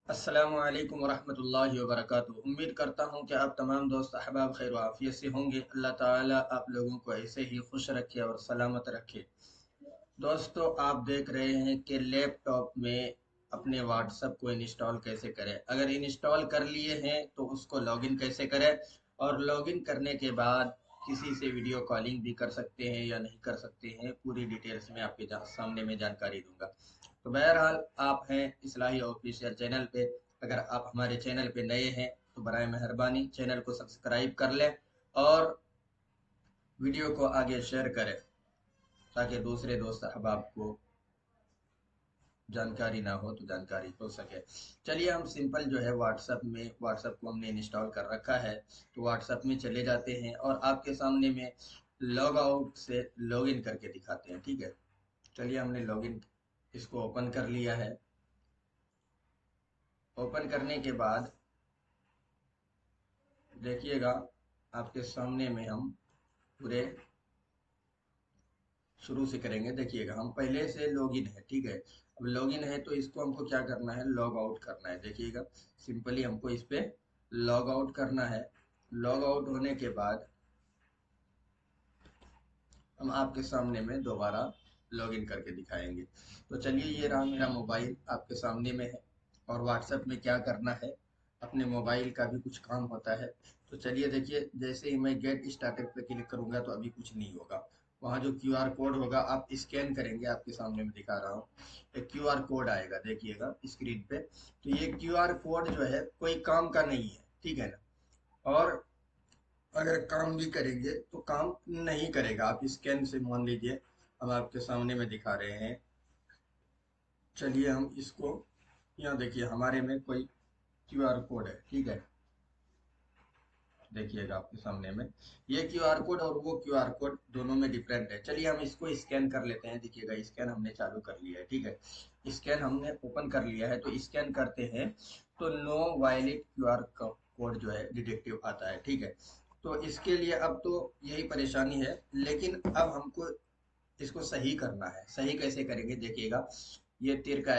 अस्सलामु अलैकुम वरहमतुल्लाहि वबरकातुहू। उम्मीद करता हूँ कि आप तमाम दोस्त अहबाब खैर आफियत से होंगे। अल्लाह ताला आप लोगों को ऐसे ही खुश रखे और सलामत रखे। दोस्तों, आप देख रहे हैं कि लैपटॉप में अपने व्हाट्सएप को इंस्टॉल कैसे करें। अगर इंस्टॉल कर लिए हैं तो उसको लॉगिन कैसे करें, और लॉगिन करने के बाद किसी से वीडियो कॉलिंग भी कर सकते हैं या नहीं कर सकते हैं, पूरी डिटेल्स में आपके सामने में जानकारी दूंगा। तो बहरहाल, आप हैं इस्लाही ऑफिशियल चैनल पे। अगर आप हमारे चैनल पे नए हैं तो बराए मेहरबानी चैनल को सब्सक्राइब कर लें और वीडियो को आगे शेयर करें, ताकि दूसरे दोस्त अहबाब को जानकारी ना हो तो जानकारी हो सके। चलिए, हम सिंपल जो है व्हाट्सएप को हमने इंस्टॉल कर रखा है, तो व्हाट्सएप में चले जाते हैं और आपके सामने में लॉग आउट से लॉगिन करके दिखाते हैं। ठीक है, चलिए हमने लॉगिन इसको ओपन कर लिया है। ओपन करने के बाद देखिएगा, आपके सामने में हम पूरे शुरू से करेंगे। देखिएगा, हम पहले से लॉगिन है। ठीक है, अब लॉगिन है तो इसको हमको क्या करना है, लॉग आउट करना है। देखिएगा, सिंपली हमको इस पे लॉग आउट करना है। लॉग आउट होने के बाद हम आपके सामने में दोबारा लॉगिन करके दिखाएंगे। तो चलिए, ये रहा मेरा मोबाइल आपके सामने में है, और व्हाट्सएप में क्या करना है, अपने मोबाइल का भी कुछ काम होता है। तो चलिए देखिए, जैसे ही मैं गेट स्टार्टेड पे क्लिक करूंगा तो अभी कुछ नहीं होगा। वहाँ जो क्यूआर कोड होगा आप स्कैन करेंगे, आपके सामने में दिखा रहा हूँ। एक क्यूआर कोड आएगा, देखिएगा स्क्रीन पे। तो ये क्यूआर कोड जो है कोई काम का नहीं है, ठीक है ना। और अगर काम भी करेंगे तो काम नहीं करेगा। आप स्कैन से मान लीजिए, हम आपके सामने में दिखा रहे हैं। चलिए हम इसको, यहाँ देखिए हमारे में कोई क्यूआर कोड है, ठीक है। देखिएगा आपके सामने में ये क्यूआर कोड और वो क्यूआर कोड दोनों में डिफरेंट है। चलिए हम इसको स्कैन कर लेते हैं। देखिएगा, स्कैन हमने चालू कर लिया है। ठीक है, स्कैन हमने ओपन कर लिया है, तो स्कैन करते हैं तो नो वायलेट क्यूआर कोड जो है डिटेक्टिव आता है। ठीक है, तो इसके लिए अब तो यही परेशानी है, लेकिन अब हमको इसको सही करना है। सही कैसे करेंगे, देखिएगा, ये तीर का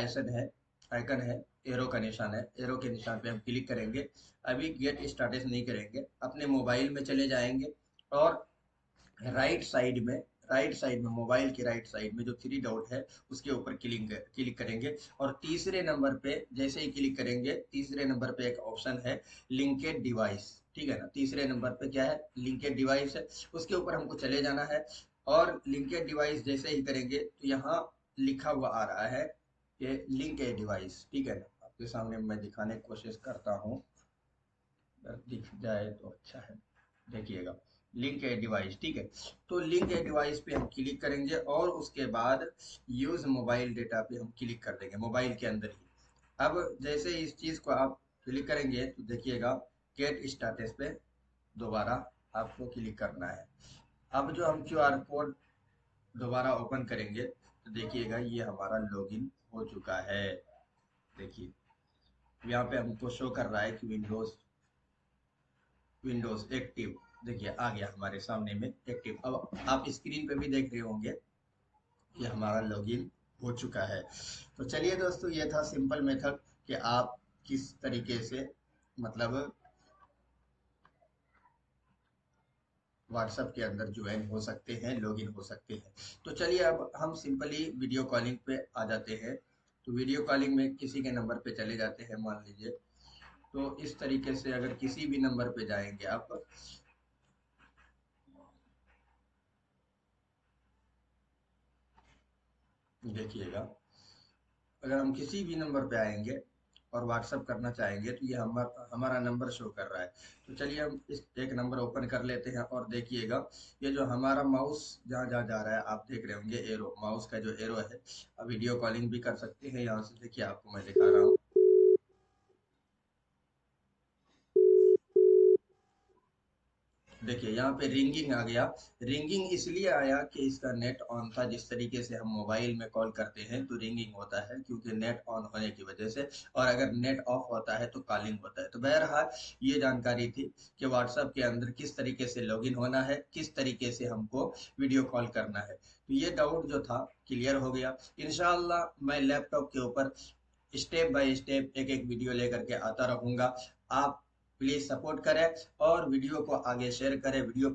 आइकन है, एरो का निशान है। एरो के निशान पे हम क्लिक करेंगे। अभी गेट स्टार्टेड नहीं करेंगे, अपने मोबाइल में चले जाएंगे और राइट साइड में मोबाइल की राइट साइड में जो थ्री डॉट है उसके ऊपर क्लिक करेंगे, और तीसरे नंबर पे जैसे ही क्लिक करेंगे, तीसरे नंबर पे एक ऑप्शन है लिंकेड डिवाइस। ठीक है ना, तीसरे नंबर पे क्या है, लिंकेड डिवाइस है, उसके ऊपर हमको चले जाना है। और लिंकेड डिवाइस जैसे ही करेंगे तो यहाँ लिखा हुआ आ रहा है कि लिंक ए डिवाइस। ठीक है ना, आपके सामने मैं दिखाने की कोशिश करता हूँ, अगर दिख जाए तो अच्छा है। देखिएगा, लिंक ए डिवाइस। ठीक है, तो लिंक ए डिवाइस पे हम क्लिक करेंगे और उसके बाद यूज मोबाइल डेटा पे हम क्लिक कर देंगे, मोबाइल के अंदर ही। अब जैसे इस चीज को आप क्लिक करेंगे तो देखिएगा, गेट स्टेटस पे दोबारा आपको क्लिक करना है। अब जो हम क्यूआर कोड दोबारा ओपन करेंगे तो देखिएगा, ये हमारा लॉगिन हो चुका है। देखिए, यहाँ पे हमको शो कर रहा है कि विंडोज एक्टिव। देखिए, आ गया हमारे सामने में एक्टिव। अब आप स्क्रीन पे भी देख रहे होंगे कि हमारा लॉगिन हो चुका है। तो चलिए दोस्तों, ये था सिंपल मेथड कि आप किस तरीके से मतलब व्हाट्सएप के अंदर ज्वाइन हो सकते हैं, लॉगिन हो सकते हैं। तो चलिए, अब हम सिंपली वीडियो कॉलिंग पे आ जाते हैं। तो वीडियो कॉलिंग में किसी के नंबर पे चले जाते हैं, मान लीजिए। तो इस तरीके से अगर किसी भी नंबर पे जाएंगे आप, देखिएगा, अगर हम किसी भी नंबर पे आएंगे और व्हाट्सअप करना चाहेंगे तो ये हमारा नंबर शो कर रहा है। तो चलिए हम इस एक नंबर ओपन कर लेते हैं और देखिएगा, ये जो हमारा माउस जहाँ जहाँ जा रहा है आप देख रहे होंगे, एरो, माउस का जो एरो है। अब वीडियो कॉलिंग भी कर सकते हैं यहाँ से। देखिए, आपको मैं दिखा रहा हूँ। देखिए, यहाँ पे रिंगिंग आ गया। रिंगिंग इसलिए आया कि इसका नेट ऑन था। जिस तरीके से हम मोबाइल में कॉल करते हैं तो रिंगिंग होता है, क्योंकि नेट ऑन होने की वजह से। और अगर नेट ऑफ होता है तो कॉलिंग होता है। तो बहरहाल, ये जानकारी थी कि व्हाट्सएप के अंदर किस तरीके से लॉगिन होना है, किस तरीके से हमको वीडियो कॉल करना है। तो ये डाउट जो था क्लियर हो गया। इंशाल्लाह मैं लैपटॉप के ऊपर स्टेप बाय स्टेप एक एक वीडियो लेकर के आता रहूंगा। आप प्लीज सपोर्ट करें और वीडियो को आगे शेयर करें। वीडियो